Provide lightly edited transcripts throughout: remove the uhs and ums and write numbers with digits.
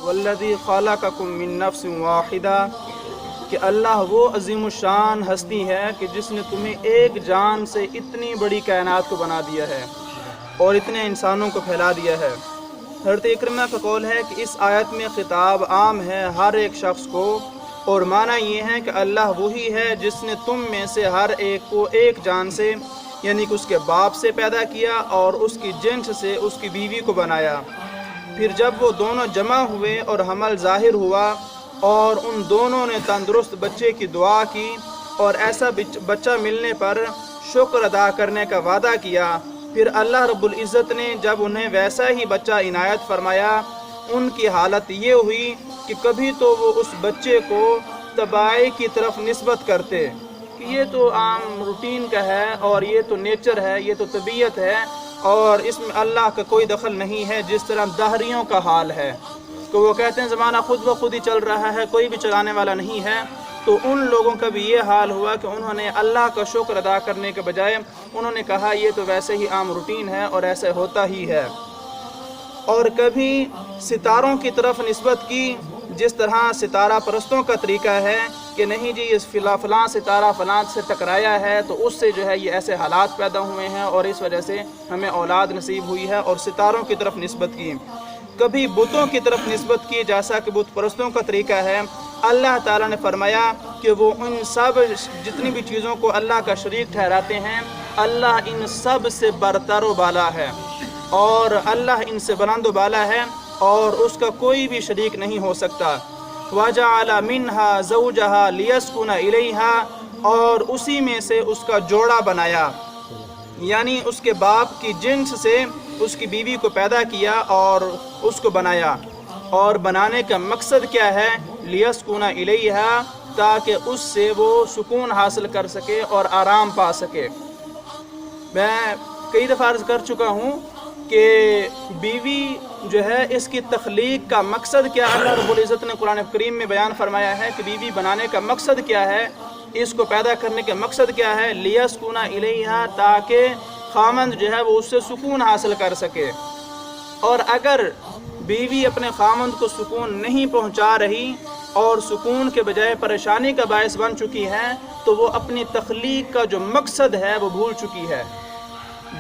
والذی خلقکم من نفس واحدہ، کہ اللہ وہ عظیم الشان ہستی ہے کہ جس نے تمہیں ایک جان سے اتنی بڑی کائنات کو بنا دیا ہے اور اتنے انسانوں کو پھیلا دیا ہے۔ حضرت اکرمہ کا قول ہے کہ اس آیت میں خطاب عام ہے ہر ایک شخص کو، اور معنی یہ ہے کہ اللہ وہی ہے جس نے تم میں سے ہر ایک کو ایک جان سے، یعنی کہ اس کے باپ سے پیدا کیا اور اس کی جنس سے اس کی بیوی کو بنایا۔ پھر جب وہ دونوں جمع ہوئے اور حمل ظاہر ہوا اور ان دونوں نے تندرست بچے کی دعا کی اور ایسا بچہ ملنے پر شکر ادا کرنے کا وعدہ کیا، پھر اللہ رب العزت نے جب انہیں ویسا ہی بچہ عنایت فرمایا، ان کی حالت یہ ہوئی کہ کبھی تو وہ اس بچے کو تباہی کی طرف نسبت کرتے کہ یہ تو عام روٹین کا ہے اور یہ تو نیچر ہے، یہ تو طبیعت ہے اور اس میں اللہ کا کوئی دخل نہیں ہے، جس طرح دہریوں کا حال ہے کہ وہ کہتے ہیں زمانہ خود بخود ہی چل رہا ہے، کوئی بھی چلانے والا نہیں ہے۔ تو ان لوگوں کا بھی یہ حال ہوا کہ انہوں نے اللہ کا شکر ادا کرنے کے بجائے انہوں نے کہا یہ تو ویسے ہی عام روٹین ہے اور ایسے ہوتا ہی ہے، اور کبھی ستاروں کی طرف نسبت کی، جس طرح ستارہ پرستوں کا طریقہ ہے کہ نہیں جی اس فلاں ستارہ فلاں سے ٹکرایا ہے تو اس سے جو ہے یہ ایسے حالات پیدا ہوئے ہیں اور اس وجہ سے ہمیں اولاد نصیب ہوئی ہے، اور ستاروں کی طرف نسبت کی۔ کبھی بتوں کی طرف نسبت کی، جیسا کہ بت پرستوں کا طریقہ ہے۔ اللہ تعالیٰ نے فرمایا کہ وہ ان سب جتنی بھی چیزوں کو اللہ کا شریک ٹھہراتے ہیں، اللہ ان سب سے برتر و بالا ہے اور اللہ ان سے بلند و بالا ہے اور اس کا کوئی بھی شریک نہیں ہو سکتا۔ وَجَعَلَ مِنْهَا زَوْجَهَا لِيَسْكُنَ إِلَيْهَا، اور اسی میں سے اس کا جوڑا بنایا، یعنی اس کے باپ کی جنس سے اس کی بیوی کو پیدا کیا اور اس کو بنایا۔ اور بنانے کا مقصد کیا ہے؟ لِيَسْكُنَ إِلَيْهَا، تاکہ اس سے وہ سکون حاصل کر سکے اور آرام پا سکے۔ میں کئی دفعہ عرض کر چکا ہوں کہ بیوی جو ہے اس کی تخلیق کا مقصد کیا اللہ رب العزت نے قرآن کریم میں بیان فرمایا ہے کہ بیوی بنانے کا مقصد کیا ہے، اس کو پیدا کرنے کا مقصد کیا ہے؟ لِيَسْكُنَ إِلَيْهَا، تاکہ خامند جو ہے وہ اس سے سکون حاصل کر سکے۔ اور اگر بیوی اپنے خامند کو سکون نہیں پہنچا رہی اور سکون کے بجائے پریشانی کا باعث بن چکی ہے تو وہ اپنی تخلیق کا جو مقصد ہے وہ بھول چکی ہے۔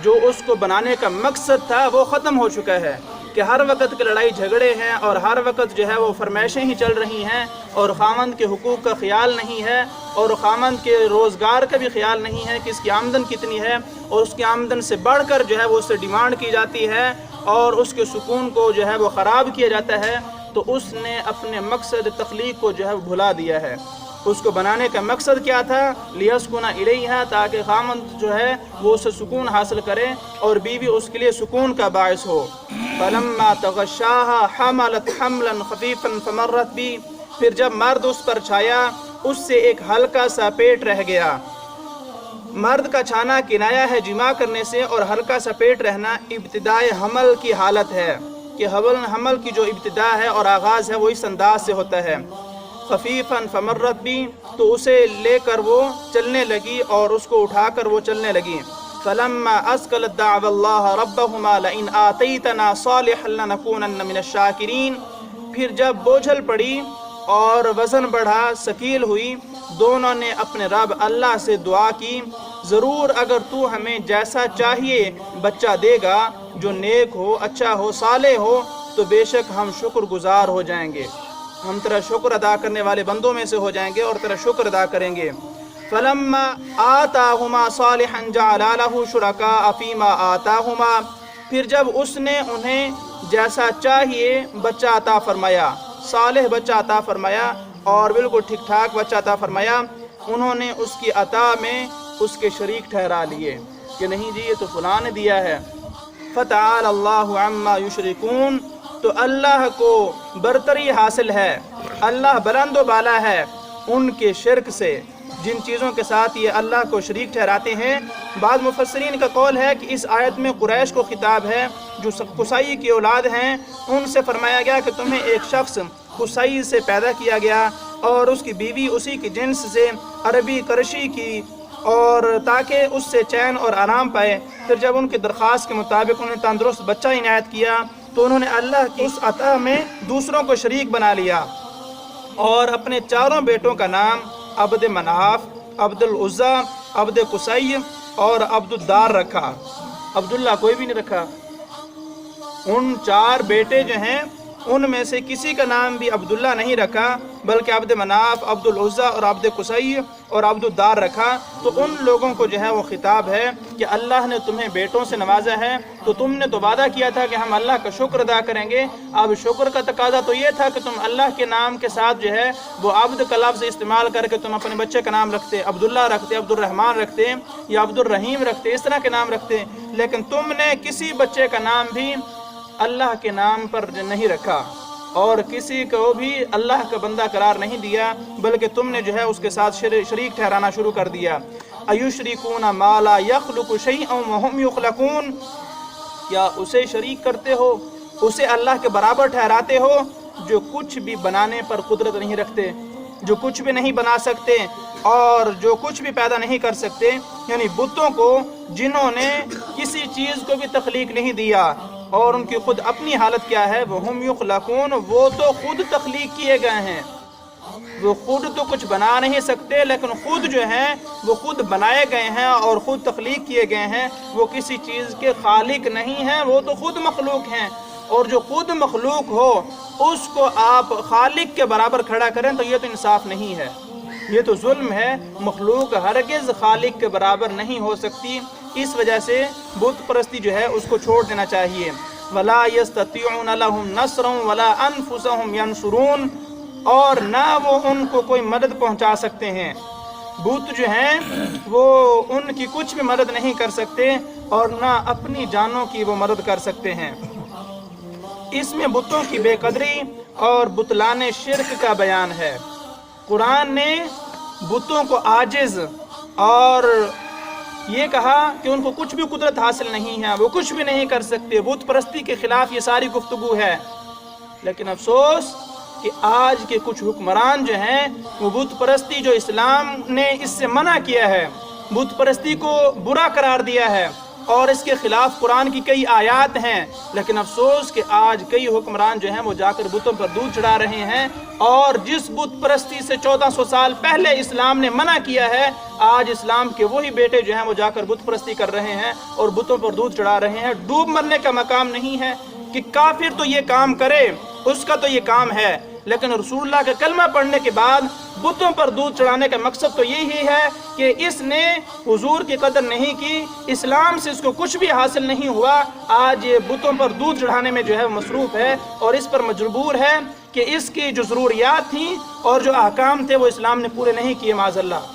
جو اس کو بنانے کا مقصد تھا وہ ختم ہو چکا ہے کہ ہر وقت کے لڑائی جھگڑے ہیں اور ہر وقت جو ہے وہ فرمائشیں ہی چل رہی ہیں اور خامند کے حقوق کا خیال نہیں ہے اور خامند کے روزگار کا بھی خیال نہیں ہے کہ اس کی آمدن کتنی ہے، اور اس کی آمدن سے بڑھ کر جو ہے وہ اس سے ڈیمانڈ کی جاتی ہے اور اس کے سکون کو جو ہے وہ خراب کیا جاتا ہے، تو اس نے اپنے مقصد تخلیق کو جو ہے وہ بھلا دیا ہے۔ اس کو بنانے کا مقصد کیا تھا؟ لِيَسْكُنَ إِلَيْهَا، تاکہ خامند جو ہے وہ اس سے سکون حاصل کرے اور بیوی اس کے لیے سکون کا باعث ہو۔ فَلَمَّا تَغَشَّاهَا حَمَلَتْ حَمْلًا خَفِيفًا فَمَرَّتْ بِهِ، پھر جب مرد اس پر چھایا اس سے ایک ہلکا سا پیٹ رہ گیا۔ مرد کا چھانا کنایا ہے جماع کرنے سے، اور ہلکا سا پیٹ رہنا ابتدائے حمل کی حالت ہے کہ حمل کی جو ابتدا ہے اور آغاز ہے وہ اس انداز سے ہوتا ہے۔ خفیفاً فمرت بھی، تو اسے لے کر وہ چلنے لگی اور اس کو اٹھا کر وہ چلنے لگی۔ فلما اسکلت دعوا اللہ ربہما لئن آتیتنا صالحا لنکونن من الشاکرین، پھر جب بوجھل پڑی اور وزن بڑھا، ثقیل ہوئی، دونوں نے اپنے رب اللہ سے دعا کی، ضرور اگر تو ہمیں جیسا چاہیے بچہ دے گا جو نیک ہو، اچھا ہو، صالح ہو، تو بے شک ہم شکر گزار ہو جائیں گے، ہم تیرا شکر ادا کرنے والے بندوں میں سے ہو جائیں گے اور تیرا شکر ادا کریں گے۔ فلما آتاہما صالحا جعل لہ شرکاء فیما آتاہما، پھر جب اس نے انہیں جیسا چاہیے بچہ عطا فرمایا، صالح بچہ عطا فرمایا اور بالکل ٹھیک ٹھاک بچہ عطا فرمایا، انہوں نے اس کی عطا میں اس کے شریک ٹھہرا لیے کہ نہیں جی یہ تو فلاں نے دیا ہے۔ فتعالی اللہ عما یشرکون، تو اللہ کو برتری حاصل ہے، اللہ بلند و بالا ہے ان کے شرک سے، جن چیزوں کے ساتھ یہ اللہ کو شریک ٹھہراتے ہیں۔ بعض مفسرین کا قول ہے کہ اس آیت میں قریش کو خطاب ہے جو قصی کی اولاد ہیں، ان سے فرمایا گیا کہ تمہیں ایک شخص قصی سے پیدا کیا گیا اور اس کی بیوی اسی کی جنس سے عربی کرشی کی، اور تاکہ اس سے چین اور آرام پائے۔ پھر جب ان کی درخواست کے مطابق انہیں تندرست بچہ عنایت کیا تو انہوں نے اللہ کی اس عطا میں دوسروں کو شریک بنا لیا اور اپنے چاروں بیٹوں کا نام عبد مناف، عبد العزیٰ، عبد قصی اور عبد الدار رکھا۔ عبداللہ کوئی بھی نہیں رکھا۔ ان چار بیٹے جو ہیں ان میں سے کسی کا نام بھی عبداللہ نہیں رکھا، بلکہ عبد مناف، عبد العزیٰ اور عبد قصی اور عبد الدار رکھا۔ تو ان لوگوں کو جو ہے وہ خطاب ہے کہ اللہ نے تمہیں بیٹوں سے نوازا ہے، تو تم نے تو وعدہ کیا تھا کہ ہم اللہ کا شکر ادا کریں گے۔ اب شکر کا تقاضا تو یہ تھا کہ تم اللہ کے نام کے ساتھ جو ہے وہ عبد کا لفظ استعمال کر کے تم اپنے بچے کا نام رکھتے، عبداللہ رکھتے، عبد الرحمن رکھتے یا عبد الرحیم رکھتے، اس طرح کے نام رکھتے، لیکن تم نے کسی بچے کا نام بھی اللہ کے نام پر نہیں رکھا اور کسی کو بھی اللہ کا بندہ قرار نہیں دیا، بلکہ تم نے جو ہے اس کے ساتھ شریک ٹھہرانا شروع کر دیا۔ ایشرکون ما لا یخلق شیئا وہم یخلقون، کیا اسے شریک کرتے ہو، اسے اللہ کے برابر ٹھہراتے ہو جو کچھ بھی بنانے پر قدرت نہیں رکھتے، جو کچھ بھی نہیں بنا سکتے اور جو کچھ بھی پیدا نہیں کر سکتے، یعنی بتوں کو جنہوں نے کسی چیز کو بھی تخلیق نہیں دیا اور ان کی خود اپنی حالت کیا ہے، وہم یخلقون، وہ تو خود تخلیق کیے گئے ہیں، وہ خود تو کچھ بنا نہیں سکتے لیکن خود جو ہیں وہ خود بنائے گئے ہیں اور خود تخلیق کیے گئے ہیں، وہ کسی چیز کے خالق نہیں ہیں، وہ تو خود مخلوق ہیں۔ اور جو خود مخلوق ہو اس کو آپ خالق کے برابر کھڑا کریں تو یہ تو انصاف نہیں ہے، یہ تو ظلم ہے۔ مخلوق ہرگز خالق کے برابر نہیں ہو سکتی، اس وجہ سے بت پرستی جو ہے اس کو چھوڑ دینا چاہیے۔ وَلَا يَسْتَطِيعُونَ لَهُمْ نَصْرًا وَلَا أَنفُسَهُمْ يَنصُرُونَ، اور نہ وہ ان کو کوئی مدد پہنچا سکتے ہیں، بت جو ہیں وہ ان کی کچھ بھی مدد نہیں کر سکتے اور نہ اپنی جانوں کی وہ مدد کر سکتے ہیں۔ اس میں بتوں کی بے قدری اور بطلان شرک کا بیان ہے۔ قرآن نے بتوں کو عاجز اور یہ کہا کہ ان کو کچھ بھی قدرت حاصل نہیں ہے، وہ کچھ بھی نہیں کر سکتے، بت پرستی کے خلاف یہ ساری گفتگو ہے۔ لیکن افسوس کہ آج کے کچھ حکمران جو ہیں وہ بت پرستی جو اسلام نے اس سے منع کیا ہے، بت پرستی کو برا قرار دیا ہے اور اس کے خلاف قرآن کی کئی آیات ہیں، لیکن افسوس کہ آج کئی حکمران جو ہیں وہ جا کر بتوں پر دودھ چڑھا رہے ہیں، اور جس بت پرستی سے 1400 سال پہلے اسلام نے منع کیا ہے، آج اسلام کے وہی بیٹے جو ہیں وہ جا کر بت پرستی کر رہے ہیں اور بتوں پر دودھ چڑھا رہے ہیں۔ ڈوب مرنے کا مقام نہیں ہے کہ کافر تو یہ کام کرے، اس کا تو یہ کام ہے، لیکن رسول اللہ کا کلمہ پڑھنے کے بعد بتوں پر دودھ چڑھانے کا مقصد تو یہی ہے کہ اس نے حضور کی قدر نہیں کی، اسلام سے اس کو کچھ بھی حاصل نہیں ہوا، آج یہ بتوں پر دودھ چڑھانے میں جو ہے مصروف ہے اور اس پر مجبور ہے کہ اس کی جو ضروریات تھیں اور جو احکام تھے وہ اسلام نے پورے نہیں کیے معاذ اللہ۔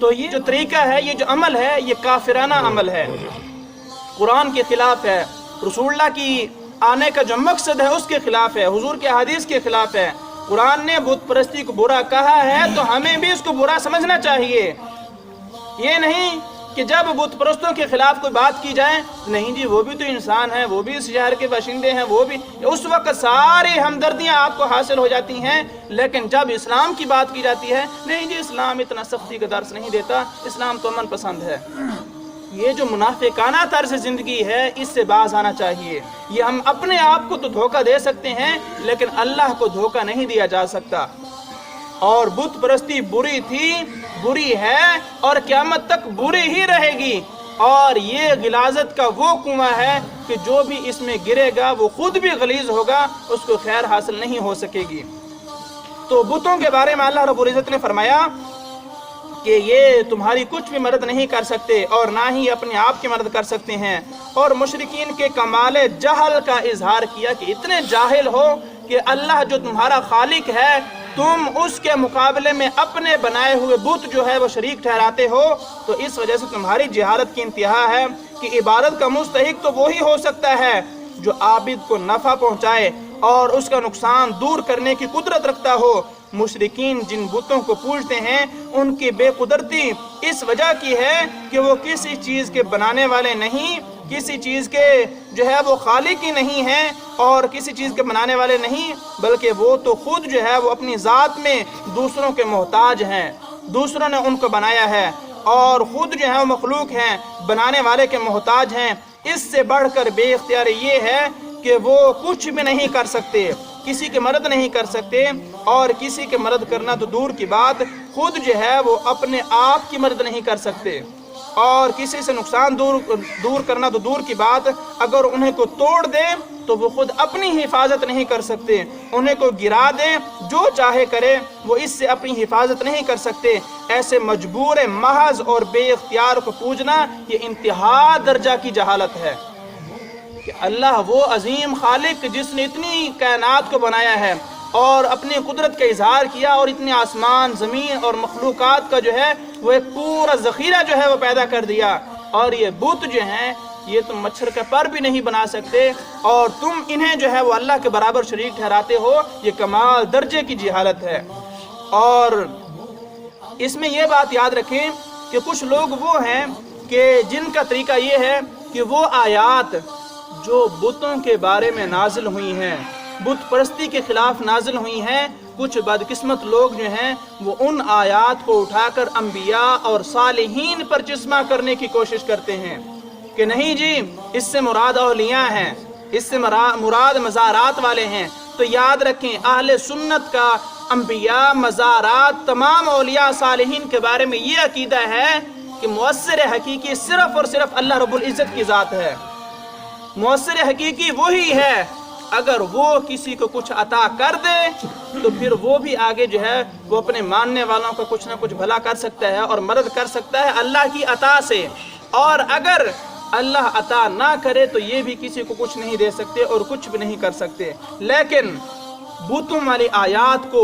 تو یہ جو طریقہ ہے، یہ جو عمل ہے، یہ کافرانہ عمل ہے، قرآن کے خلاف ہے، رسول اللہ کی آنے کا جو مقصد ہے اس کے خلاف ہے، حضور کے حدیث کے خلاف ہے۔ قرآن نے بت پرستی کو برا کہا ہے تو ہمیں بھی اس کو برا سمجھنا چاہیے، یہ نہیں کہ جب بت پرستوں کے خلاف کوئی بات کی جائے، نہیں جی وہ بھی تو انسان ہیں، وہ بھی اس شہر کے باشندے ہیں، وہ بھی، اس وقت ساری ہمدردیاں آپ کو حاصل ہو جاتی ہیں، لیکن جب اسلام کی بات کی جاتی ہے، نہیں جی اسلام اتنا سختی کا درس نہیں دیتا، اسلام تو امن پسند ہے۔ یہ جو منافقانہ طرز زندگی ہے اس سے باز آنا چاہیے۔ یہ ہم اپنے آپ کو تو دھوکہ دے سکتے ہیں لیکن اللہ کو دھوکہ نہیں دیا جا سکتا، اور بت پرستی بری تھی، بری ہے اور قیامت تک بری ہی رہے گی، اور یہ غلاظت کا وہ کنواں ہے کہ جو بھی اس میں گرے گا وہ خود بھی غلیظ ہوگا، اس کو خیر حاصل نہیں ہو سکے گی۔ تو بتوں کے بارے میں اللہ رب العزت نے فرمایا کہ یہ تمہاری کچھ بھی مدد نہیں کر سکتے اور نہ ہی اپنے آپ کی مدد کر سکتے ہیں، اور مشرکین کے کمال جہل کا اظہار کیا کہ اتنے جاہل ہو کہ اللہ جو تمہارا خالق ہے تم اس کے مقابلے میں اپنے بنائے ہوئے بت جو ہے وہ شریک ٹھہراتے ہو، تو اس وجہ سے تمہاری جہالت کی انتہا ہے کہ عبادت کا مستحق تو وہی ہو سکتا ہے جو عابد کو نفع پہنچائے اور اس کا نقصان دور کرنے کی قدرت رکھتا ہو۔ مشرکین جن بتوں کو پوجتے ہیں ان کی بے قدرتی اس وجہ کی ہے کہ وہ کسی چیز کے بنانے والے نہیں، کسی چیز کے جو ہے وہ خالق ہی نہیں ہیں اور کسی چیز کے بنانے والے نہیں، بلکہ وہ تو خود جو ہے وہ اپنی ذات میں دوسروں کے محتاج ہیں، دوسروں نے ان کو بنایا ہے اور خود جو ہے وہ مخلوق ہیں، بنانے والے کے محتاج ہیں۔ اس سے بڑھ کر بے اختیاری یہ ہے کہ وہ کچھ بھی نہیں کر سکتے، کسی کی مدد نہیں کر سکتے، اور کسی کی مدد کرنا تو دور کی بات، خود جو ہے وہ اپنے آپ کی مدد نہیں کر سکتے، اور کسی سے نقصان دور کرنا تو دور کی بات، اگر انہیں کو توڑ دے تو وہ خود اپنی حفاظت نہیں کر سکتے، انہیں کو گرا دے جو چاہے کرے وہ اس سے اپنی حفاظت نہیں کر سکتے۔ ایسے مجبور محض اور بے اختیار کو پوجنا یہ انتہا درجہ کی جہالت ہے کہ اللہ وہ عظیم خالق جس نے اتنی کائنات کو بنایا ہے اور اپنی قدرت کا اظہار کیا، اور اتنے آسمان، زمین اور مخلوقات کا جو ہے وہ ایک پورا ذخیرہ جو ہے وہ پیدا کر دیا، اور یہ بت جو ہیں یہ تم مچھر کا پر بھی نہیں بنا سکتے، اور تم انہیں جو ہے وہ اللہ کے برابر شریک ٹھہراتے ہو، یہ کمال درجے کی جہالت ہے۔ اور اس میں یہ بات یاد رکھیں کہ کچھ لوگ وہ ہیں کہ جن کا طریقہ یہ ہے کہ وہ آیات جو بتوں کے بارے میں نازل ہوئی ہیں، بت پرستی کے خلاف نازل ہوئی ہیں، کچھ بدقسمت لوگ جو ہیں وہ ان آیات کو اٹھا کر انبیاء اور صالحین پر چشمہ کرنے کی کوشش کرتے ہیں کہ نہیں جی اس سے مراد اولیاء ہیں، اس سے مراد مزارات والے ہیں۔ تو یاد رکھیں اہل سنت کا انبیاء، مزارات، تمام اولیاء صالحین کے بارے میں یہ عقیدہ ہے کہ مؤثر حقیقی صرف اور صرف اللہ رب العزت کی ذات ہے۔ مؤثر حقیقی وہی ہے، اگر وہ کسی کو کچھ عطا کر دے تو پھر وہ بھی آگے جو ہے وہ اپنے ماننے والوں کا کچھ نہ کچھ بھلا کر سکتا ہے اور مدد کر سکتا ہے اللہ کی عطا سے، اور اگر اللہ عطا نہ کرے تو یہ بھی کسی کو کچھ نہیں دے سکتے اور کچھ بھی نہیں کر سکتے۔ لیکن بتوں والی آیات کو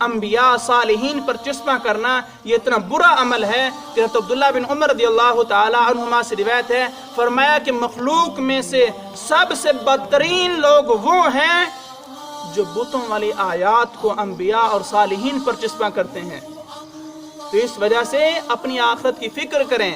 انبیاء صالحین پر چشمہ کرنا یہ اتنا برا عمل ہے کہ حضرت عبداللہ بن عمر رضی اللہ تعالی عنہما سے روایت ہے، فرمایا کہ مخلوق میں سے سب سے بدترین لوگ وہ ہیں جو بتوں والی آیات کو انبیاء اور صالحین پر چشمہ کرتے ہیں۔ تو اس وجہ سے اپنی آخرت کی فکر کریں۔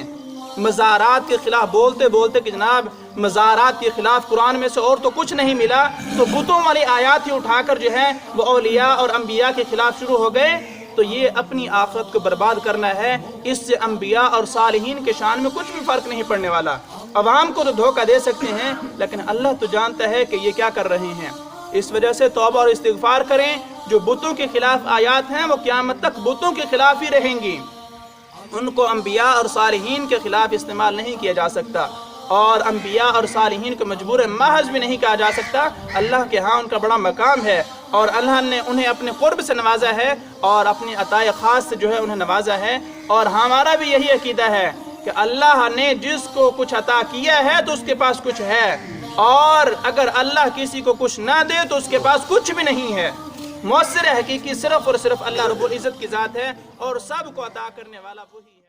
مزارات کے خلاف بولتے بولتے کہ جناب مزارات کے خلاف قرآن میں سے اور تو کچھ نہیں ملا، تو بتوں والی آیات ہی اٹھا کر جو ہے وہ اولیاء اور انبیاء کے خلاف شروع ہو گئے، تو یہ اپنی آخرت کو برباد کرنا ہے۔ اس سے انبیاء اور صالحین کے شان میں کچھ بھی فرق نہیں پڑنے والا۔ عوام کو تو دھوکہ دے سکتے ہیں لیکن اللہ تو جانتا ہے کہ یہ کیا کر رہے ہیں۔ اس وجہ سے توبہ اور استغفار کریں۔ جو بتوں کے خلاف آیات ہیں وہ قیامت تک بتوں کے خلاف ہی رہیں گی، ان کو انبیاء اور صالحین کے خلاف استعمال نہیں کیا جا سکتا، اور انبیاء اور صالحین کو مجبور محض بھی نہیں کہا جا سکتا۔ اللہ کے ہاں ان کا بڑا مقام ہے، اور اللہ نے انہیں اپنے قرب سے نوازا ہے اور اپنی عطائے خاص سے جو ہے انہیں نوازا ہے۔ اور ہمارا بھی یہی عقیدہ ہے کہ اللہ نے جس کو کچھ عطا کیا ہے تو اس کے پاس کچھ ہے، اور اگر اللہ کسی کو کچھ نہ دے تو اس کے پاس کچھ بھی نہیں ہے۔ مؤثر حقیقی صرف اور صرف اللہ رب العزت کی ذات ہے، اور سب کو عطا کرنے والا وہی ہے۔